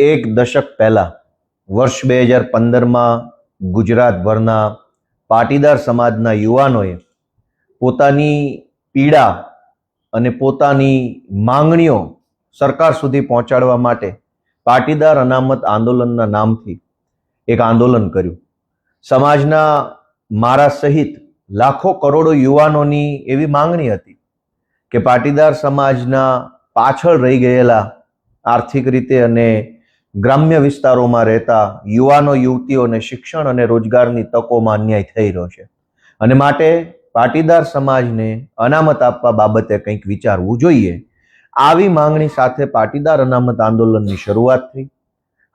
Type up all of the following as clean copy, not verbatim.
એક દશક પહેલા વર્ષ 2015માં ગુજરાતભરના પાટીદાર સમાજના યુવાનોએ પોતાની પીડા અને પોતાની માંગણીઓ સરકાર સુધી પહોંચાડવા માટે પાટીદાર અનામત આંદોલનના નામથી એક આંદોલન કર્યું. સમાજના મારા સહિત લાખો કરોડો યુવાનોની એવી માંગણી હતી કે પાટીદાર સમાજના પાછળ રહી ગયેલા આર્થિક રીતે અને ગ્રામ્ય વિસ્તારોમાં રહેતા યુવાનો યુવતીઓને શિક્ષણ અને રોજગારની તકોમાં અન્યાય થઈ રહ્યો છે અને માટે પાટીદાર સમાજને અનામત આપવા બાબતે કંઈક વિચારવું જોઈએ. આવી માંગણી સાથે પાટીદાર અનામત આંદોલનની શરૂઆત થઈ.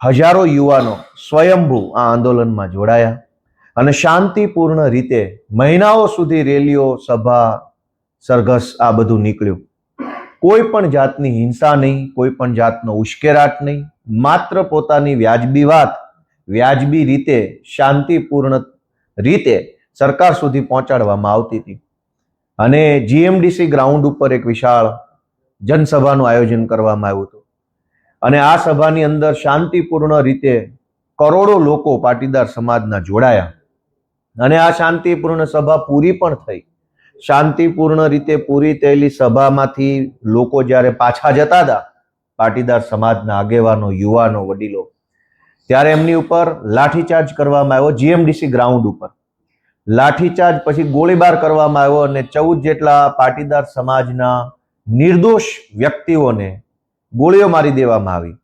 હજારો યુવાનો સ્વયંભૂ આ આંદોલનમાં જોડાયા અને શાંતિપૂર્ણ રીતે મહિનાઓ સુધી રેલીઓ, સભા, સરઘસ આ બધું નીકળ્યું. કોઈ પણ જાતની હિંસા નહીં, કોઈ પણ જાતનો ઉશ્કેરાટ નહીં, માત્ર પોતાની વ્યાજબી વાત વ્યાજબી રીતે શાંતિપૂર્ણ રીતે સરકાર સુધી પહોંચાડવામાં આવતી હતી. અને જીએમડીસી ગ્રાઉન્ડ ઉપર એક વિશાળ જનસભાનું આયોજન કરવામાં આવ્યું હતું અને આ સભાની અંદર શાંતિપૂર્ણ રીતે કરોડો લોકો પાટીદાર સમાજના જોડાયા અને આ શાંતિપૂર્ણ સભા પૂરી પણ થઈ. શાંતિપૂર્ણ રીતે પૂરી થયેલી સભામાંથી લોકો જ્યારે પાછા જતા હતા, પાટીદાર સમાજના આગેવાનો, યુવાનો, વડીલો, ત્યારે એમની ઉપર લાઠીચાર્જ કરવામાં આવ્યો. જીએમડીસી ગ્રાઉન્ડ ઉપર લાઠીચાર્જ, પછી ગોળીબાર કરવામાં આવ્યો અને 14 જેટલા પાટીદાર સમાજના નિર્દોષ વ્યક્તિઓને ગોળીઓ મારી દેવામાં આવી.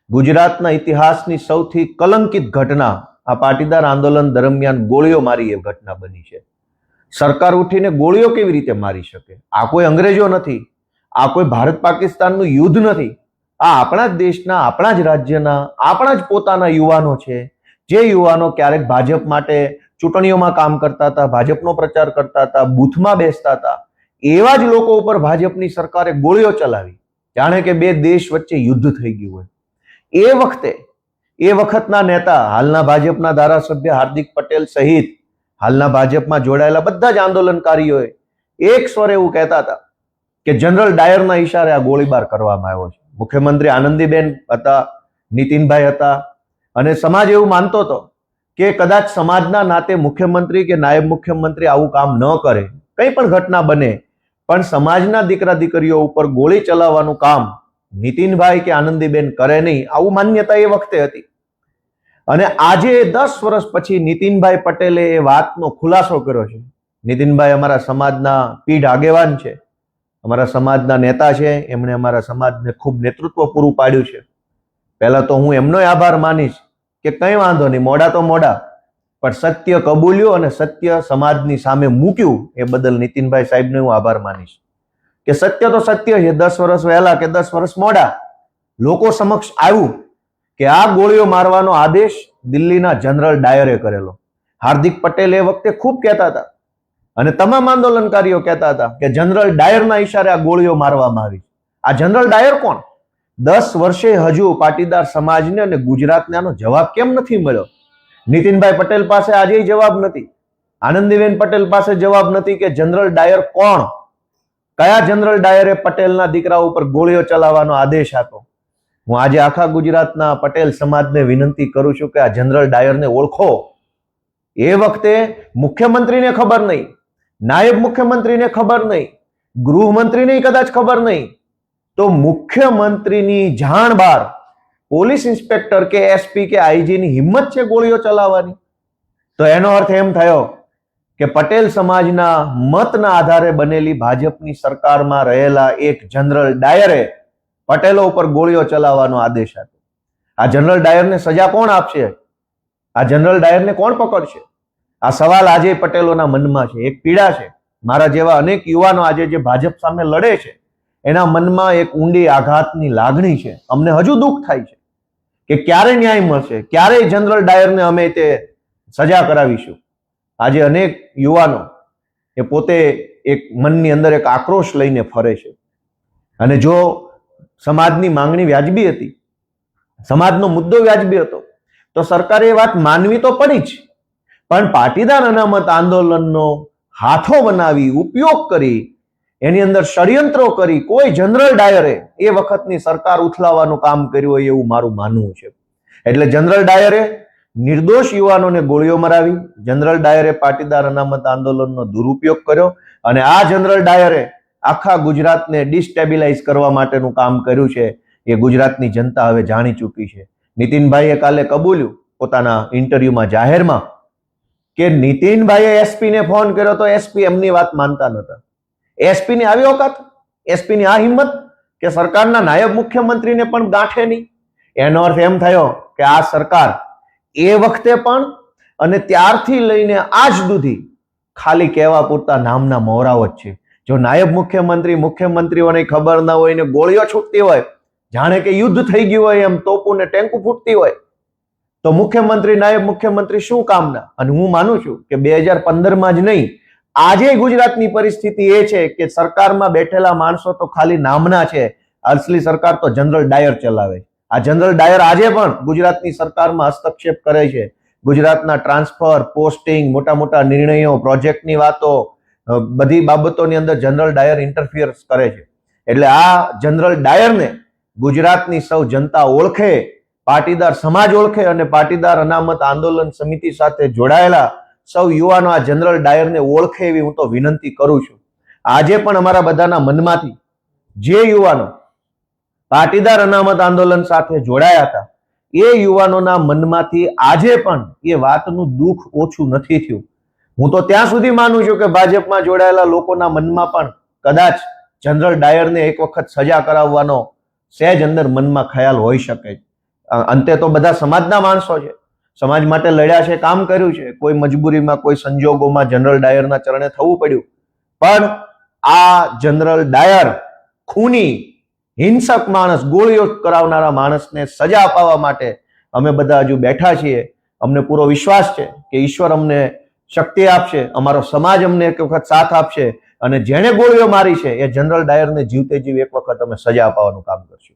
ગુજરાતના ઇતિહાસની સૌથી કલંકિત ઘટના આ પાટીદાર આંદોલન દરમિયાન ગોળીઓ મારી એ ઘટના બની છે. સરકાર ઉઠીને ગોળીઓ કેવી રીતે મારી શકે? આ કોઈ અંગ્રેજો નથી, આ કોઈ ભારત પાકિસ્તાનનું યુદ્ધ નથી. આ આપણા જ દેશના, આપણા જ રાજ્યના, આપણા જ પોતાના યુવાનો છે, જે યુવાનો ક્યારેક ભાજપ માટે ચૂંટણીઓમાં કામ કરતા હતા, ભાજપનો પ્રચાર કરતા હતા, બૂથમાં બેસતા હતા. એવા જ લોકો ઉપર ભાજપની સરકારે ગોળીઓ ચલાવી, જાણે કે બે દેશ વચ્ચે યુદ્ધ થઈ ગયું હોય. એ વખતના નેતા, હાલના ભાજપના ધારાસભ્ય હાર્દિક પટેલ સહિત હાલના ભાજપમાં જોડાયેલા બધા જ આંદોલનકારીઓએ એક સ્વરે એવું કહેતા હતા કે જનરલ ડાયરના ઈશારે આ ગોળીબાર કરવામાં આવ્યો છે. મુખ્યમંત્રી આનંદીબેન હતા, નીતિનભાઈ હતા અને સમાજ એવું માનતો હતો કે કદાચ સમાજના નાતે મુખ્યમંત્રી કે નાયબ મુખ્યમંત્રી આવું કામ ન કરે, કંઈ પણ ઘટના બને, પણ સમાજના દીકરા દીકરીઓ ઉપર ગોળી ચલાવવાનું કામ નીતિનભાઈ કે આનંદીબેન કરે નહીં, આવું માન્યતા એ વખતે હતી. અને આજે 10 વર્ષ પછી નીતિનભાઈ પટેલે એ વાતનો ખુલાસો કર્યો છે. નીતિનભાઈ અમારા સમાજના પીઢ આગેવાન છે, અમારા સમાજના નેતા છે, એમણે અમારા સમાજને ખૂબ નેતૃત્વ પૂરું પાડ્યું છે. પહેલા તો હું એમનો આભાર માનીશ કે કંઈ વાંધો નહીં, મોડા તો મોડા, પણ સત્ય કબૂલ્યું અને સત્ય સમાજની સામે મૂક્યું, એ બદલ નીતિનભાઈ સાહેબને હું આભાર માનીશ કે સત્ય તો સત્ય છે. 10 વર્ષ વહેલા કે 10 વર્ષ મોડા લોકો સમક્ષ આવ્યું કે આ ગોળીઓ મારવાનો આદેશ દિલ્હીના જનરલ ડાયરે કરેલો. હાર્દિક પટેલ એ વખતે ખૂબ કહેતા હતા અને તમામ આંદોલનકારીઓ કહેતા હતા કે જનરલ ડાયરના ઈશારે આ ગોળીઓ મારવામાં આવી. આ જનરલ ડાયર કોણ? 10 વર્ષે હજુ પાટીદાર સમાજને અને ગુજરાતને આનો જવાબ કેમ નથી મળ્યો? નીતિનભાઈ પટેલ પાસે આજે જવાબ નથી, આનંદીબેન પટેલ પાસે જવાબ નથી કે જનરલ ડાયર કોણ? કયા જનરલ ડાયરે પટેલના દીકરા ઉપર ગોળીઓ ચલાવવાનો આદેશ આપ્યો? હું આજે આખા ગુજરાતના પટેલ સમાજને વિનંતી કરું છું કે આ જનરલ ડાયરને ઓળખો. એ વખતે મુખ્યમંત્રીને ખબર નહીં, નાયબ મુખ્યમંત્રીને ખબર નહીં, ગૃહમંત્રીને કદાચ ખબર નહીં, તો મુખ્યમંત્રીની જાણ બહાર પોલીસ ઇન્સ્પેક્ટર કે એસપી કે આઈજીની હિંમત છે ગોળીઓ ચલાવવાની? તો એનો અર્થ એમ થયો કે પટેલ સમાજના મતના આધારે બનેલી ભાજપની સરકારમાં રહેલા એક જનરલ ડાયરે પટેલો ઉપર ગોળીઓ ચલાવવાનો આદેશ આપ્યો. આ જનરલ ડાયરને સજા કોણ આપશે? આ જનરલ ડાયરને કોણ પકડશે? આ સવાલ આજે પટેલોના મનમાં છે, એક પીડા છે. મારા જેવા અનેક યુવાનો આજે જે ભાજપ સામે લડે છે, એના મનમાં એક ઊંડી આઘાતની લાગણી છે. અમને હજુ દુઃખ થાય છે કે ક્યારે ન્યાય મળશે, ક્યારે જનરલ ડાયરને અમે તે સજા કરાવીશું. આજે અનેક યુવાનો એ પોતે એક મનની અંદર એક આક્રોશ લઈને ફરે છે. અને જો સમાજની માંગણી વ્યાજબી હતી, સમાજનો મુદ્દો વ્યાજબી હતો, તો સરકારે એ વાત માનવી તો પડી જ. પણ પાટીદાર અનામત આંદોલનનો હાથો બનાવી, ઉપયોગ કરી એની અંદર ષડયંત્રો કરી કોઈ જનરલ ડાયરે એ વખતની સરકાર ઉથલાવવાનું કામ કર્યું હોય એવું મારું માનવું છે. એટલે જનરલ ડાયરે નિર્દોષ યુવાનોને ગોળીઓ મરાવી, જનરલ ડાયરે પાટીદાર અનામત આંદોલનનો દુરુપયોગ કર્યો અને આ જનરલ ડાયરે આખા ગુજરાતને ડિસ્ટેબિલાઇઝ કરવા માટેનું કામ કર્યું છે. એ ગુજરાતની જનતા હવે જાણી ચૂકી છે. નીતિનભાઈએ કાલે કબૂલ્યું પોતાના ઇન્ટરવ્યુમાં જાહેરમાં કે નીતિનભાઈએ એસપી ને ફોન કર્યો તો એસપી એમની વાત માનતા નહોતા. એસપી ની આવી ઓકાત, એસપી ની આ હિંમત કે સરકારના નાયબ મુખ્યમંત્રીને પણ ગાંઠે નહીં. એનો અર્થ એમ થયો કે આ સરકાર એ વખતે પણ અને ત્યારથી લઈને આજ સુધી ખાલી કહેવા પૂરતા નામના મોહરાઓ જ છે. જો નાયબ મુખ્યમંત્રી મુખ્યમંત્રીઓને ખબર ના હોય ને ગોળીઓ છૂટતી હોય, જાણે કે યુદ્ધ થઈ ગયું હોય એમ તોપું ને ટેન્કુ ફૂટતી હોય, તો મુખ્યમંત્રી નાયબ મુખ્યમંત્રી શું કામના? અને હું માનું છું કે 2015માં જ નહીં, આજે ગુજરાતની પરિસ્થિતિ એ છે કે સરકારમાં બેઠેલા માણસો તો ખાલી નામના છે. અસલી સરકાર તો જનરલ ડાયર ચલાવે. આ જનરલ ડાયર આજે પણ ગુજરાતની સરકારમાં હસ્તક્ષેપ કરે છે. ગુજરાતના ટ્રાન્સફર, પોસ્ટિંગ, મોટા મોટા નિર્ણયો, પ્રોજેક્ટની વાતો, બધી બાબતોની અંદર જનરલ ડાયર ઇન્ટરફિયર કરે છે. એટલે આ જનરલ ડાયરને ગુજરાતની સૌ જનતા ઓળખે, પાટીદાર સમાજ ઓળખે અને પાટીદાર અનામત આંદોલન સમિતિ સાથે જોડાયેલા સૌ યુવાનો આ જનરલ ડાયરને ઓળખે એવી હું તો વિનંતી કરું છું. આજે પણ અમારા બધાના મનમાંથી જે યુવાનો પાટીદાર અનામત આંદોલન સાથે જોડાયા હતા એ યુવાનોના મનમાંથી આજે પણ એ વાતનું દુઃખ ઓછું નથી થયું. હું તો ત્યાં સુધી માનું છું કે ભાજપમાં જોડાયેલા લોકોના મનમાં પણ કદાચ જનરલ ડાયરને એક વખત સજા કરાવવાનો સહેજ અંદર મનમાં ખ્યાલ હોઈ શકે. અંતે તો બધા સમાજના માણસો છે, સમાજ માટે લડ્યા છે, કામ કર્યું છે. કોઈ મજબૂરીમાં, કોઈ સંજોગોમાં જનરલ ડાયરના ચરણે થવું પડ્યું. પણ આ જનરલ ડાયર ખૂની, હિંસક માણસ, ગોળીઓ કરાવનારા માણસને સજા અપાવવા માટે અમે બધા હજુ બેઠા છીએ. અમને પૂરો વિશ્વાસ છે કે ઈશ્વર અમને શક્તિ આપશે, અમારો સમાજ અમને એક વખત સાથ આપશે અને જેણે ગોળીઓ મારી છે એ જનરલ ડાયરને જીવતે જીવ એક વખત અમે સજા અપાવવાનું કામ કરશું.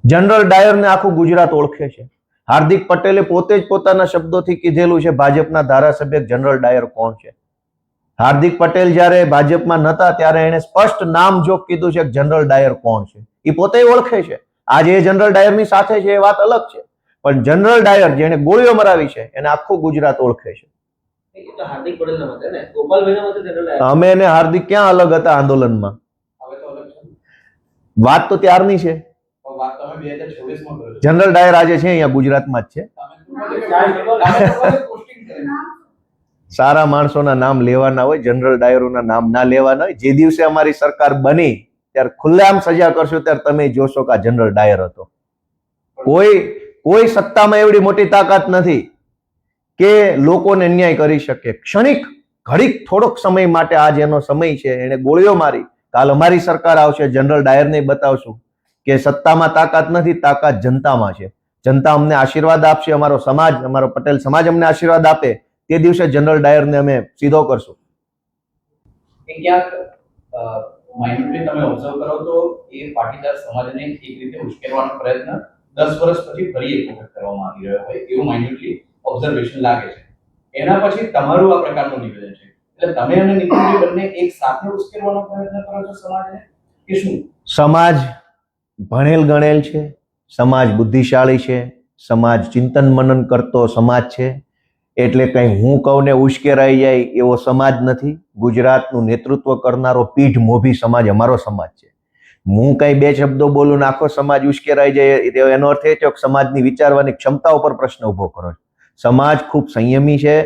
જનરલ ડાયરને આખું ગુજરાત ઓળખે છે. હાર્દિક પટેલે પોતે જ પોતાના શબ્દોથી કીધેલું છે ભાજપના ધારાસભ્ય જનરલ ડાયર કોણ છે. હાર્દિક પટેલ જ્યારે ભાજપમાં નતા ત્યારે એને સ્પષ્ટ નામ જોગ કીધું છે કે જનરલ ડાયર કોણ છે. એ પોતે ઓળખે છે. આજે એ જનરલ ડાયરની સાથે છે એ વાત અલગ છે, પણ જનરલ ડાયર જેને ગોળીઓ મરાવી છે એને આખું ગુજરાત ઓળખે છે. અમે એને હાર્દિક ક્યાં અલગ હતા આંદોલનમાં? વાત તો ત્યારની છે. જનરલ ડાયર આજે છે અહીંયા ગુજરાતમાં જ છે. સારા માણસોના નામ લેવાના હોય, જનરલ ડાયરોના નામ ના લેવાના હોય. જે દિવસે અમારી સરકાર બની ત્યારે ખુલ્લેઆમ સજા કરશું ત્યારે તમે જોશો કે આ જનરલ ડાયર હતો. કોઈ સત્તામાં એવડી મોટી તાકાત નથી કે લોકોને અન્યાય કરી શકે. ક્ષણિક ઘડીક થોડોક સમય માટે આજ એનો સમય છે, એને ગોળીઓ મારી. કાલ અમારી સરકાર આવશે, જનરલ ડાયરને બતાવશું કે સત્તામાં તાકાત નથી, તાકાત જનતામાં છે. જનતા અમને આશીર્વાદ આપશે, અમારો સમાજ, અમારો પટેલ સમાજ અમને આશીર્વાદ આપે, તે દિવસે જનરલ ડાયરને અમે સીધો કરશું. માઇન્ડલી તમે ઓબ્ઝર્વ કરો તો એ પાટીદાર સમાજને એક રીતે ઉશ્કેરવાનો પ્રયત્ન 10 વર્ષ પછી ફરી એક વખત કરવામાં આવી રહ્યો હોય એવું માઇન્ડલી ઓબ્ઝર્વેશન લાગે છે. એના પછી તમારું આ પ્રકારનું નિવેદન છે, એટલે તમે અને નીતિનભાઈ બંને એક સાથે ઉશ્કેરવાનો પ્રયત્ન કરો છો સમાજને કે શું? સમાજ ભણેલ ગણેલ છે, સમાજ બુદ્ધિશાળી છે, સમાજ ચિંતન મનન કરતો સમાજ છે. એટલે કઈ હું કહું ને ઉશ્કેરાઈ જાય એવો સમાજ નથી. ગુજરાતનું નેતૃત્વ કરનારો પીઠ મોભી સમાજ અમારો સમાજ છે. હું કઈ બે શબ્દો બોલું ને આખો સમાજ ઉશ્કેરાઈ જાય એનો અર્થ એ છે કે સમાજની વિચારવાની ક્ષમતા ઉપર પ્રશ્ન ઉભો કરો છો. સમાજ ખૂબ સંયમી છે.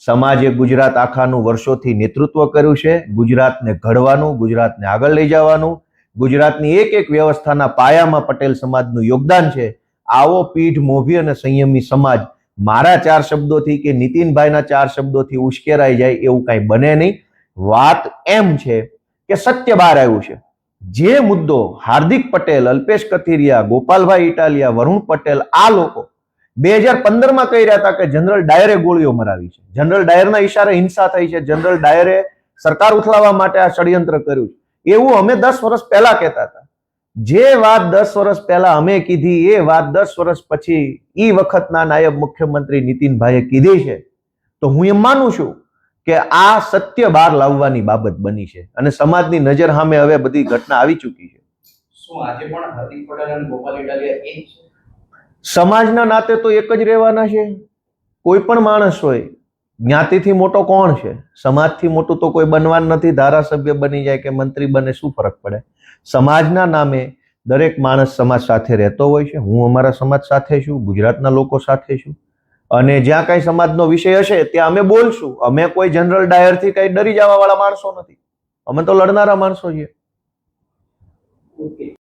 સમાજે ગુજરાત આખાનું વર્ષોથી નેતૃત્વ કર્યું છે. ગુજરાતને ઘડવાનું, ગુજરાતને આગળ લઈ જવાનું, ગુજરાતની એક એક વ્યવસ્થાના પાયામાં પટેલ સમાજનું યોગદાન છે. આવો પીઠ મોભી અને સંયમી સમાજ મારા 4 શબ્દોથી કે નીતિનભાઈના 4 શબ્દોથી ઉશ્કેરાઈ જાય એવું કઈ બને નહીં. વાત એમ છે કે સત્ય બહાર આવ્યું છે. જે મુદ્દો હાર્દિક પટેલ, અલ્પેશ કથિરિયા, ગોપાલભાઈ ઇટાલિયા, વરુણ પટેલ આ લોકો 2015માં કહી રહ્યા હતા કે જનરલ ડાયરે ગોળીઓ મરાવી છે, જનરલ ડાયરના ઈશારે હિંસા થઈ છે, જનરલ ડાયરે સરકાર ઉથલાવવા માટે આ ષડયંત્ર કર્યું છે, એવું અમે 10 વર્ષ પહેલા કહેતા હતા. જે વાત 10 વર્ષ પહેલા અમે કીધી એ વાત 10 વર્ષ પછી ઈ વખતના નાયબ મુખ્યમંત્રી નીતિનભાઈએ કીધી છે. તો હું એમ માનું છું કે આ સત્ય બહાર લાવવાની બાબત બની છે અને સમાજની નજર સામે હવે બધી ઘટના આવી ચૂકી છે. શું આજે પણ હાર્દિક પટેલ અને ગોપાલ ઇટાલિયા એક છે? સમાજના નાતે તો એક જ રહેવાના છે. કોઈ પણ માણસ હોય, જ્ઞાતિથી મોટો કોણ છે? સમાજથી મોટું તો કોઈ બનવાનું નથી. ધારાસભ્ય બની જાય કે મંત્રી બને, શું ફરક પડે? સમાજના નામે દરેક માણસ સમાજ સાથે રહેતો હોય છે. હું અમારા સમાજ સાથે છું, ગુજરાતના લોકો સાથે છું, અને જ્યાં કાંઈ સમાજનો વિષય હશે ત્યાં અમે બોલશું. અમે કોઈ જનરલ ડાયરથી કંઈ ડરી જવા વાળા માણસો નથી. અમે તો લડનારા માણસો છીએ.